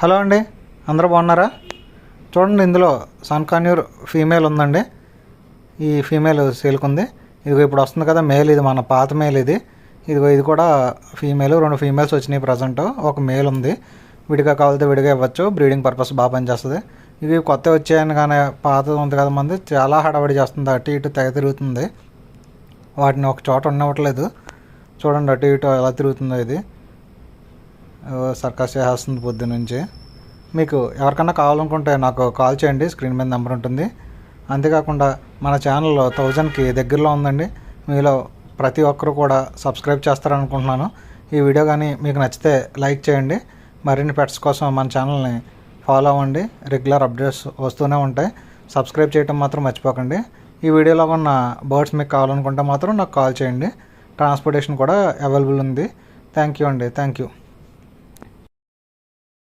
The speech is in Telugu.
హలో అండి, అందరూ బాగున్నారా? చూడండి, ఇందులో సన్కాన్యూర్ ఫీమేల్ ఉందండి. ఈ ఫీమేల్ సేల్కుంది. ఇదిగో ఇప్పుడు వస్తుంది కదా మేల్, ఇది మన పాత మేల్. ఇదిగో ఇది కూడా ఫీమేల్. 2 ఫీమేల్స్ వచ్చినాయి ప్రజెంట్. ఒక మేల్ ఉంది. విడిగా కావాలితే విడిగా ఇవ్వచ్చు. బ్రీడింగ్ పర్పస్ బాగా పనిచేస్తుంది. ఇవి కొత్త వచ్చాయని కానీ పాతది ఉంది కదా మంది, చాలా హడావడి చేస్తుంది. అటు ఇటు తెగ తిరుగుతుంది. వాటిని ఒక చోట ఉండవట్లేదు. చూడండి అటు ఇటు ఎలా తిరుగుతుందో. ఇది సర్కస్ చేస్తుంది పొద్దు నుంచి. మీకు ఎవరికన్నా కావాలనుకుంటే నాకు కాల్ చేయండి, స్క్రీన్ మీద నెంబర్ ఉంటుంది. అంతేకాకుండా మన ఛానల్లో 1000కి దగ్గరలో ఉందండి. మీలో ప్రతి ఒక్కరు కూడా సబ్స్క్రైబ్ చేస్తారనుకుంటున్నాను. ఈ వీడియో కానీ మీకు నచ్చితే లైక్ చేయండి. మరిన్ని పెట్స్ కోసం మన ఛానల్ని ఫాలో అవ్వండి. రెగ్యులర్ అప్డేట్స్ వస్తూనే ఉంటాయి. సబ్స్క్రైబ్ చేయడం మాత్రం మర్చిపోకండి. ఈ వీడియోలో ఉన్న బర్డ్స్ మీకు కావాలనుకుంటే మాత్రం నాకు కాల్ చేయండి. ట్రాన్స్పోర్టేషన్ కూడా అవైలబుల్ ఉంది. థ్యాంక్ యూ అండి. Thank you.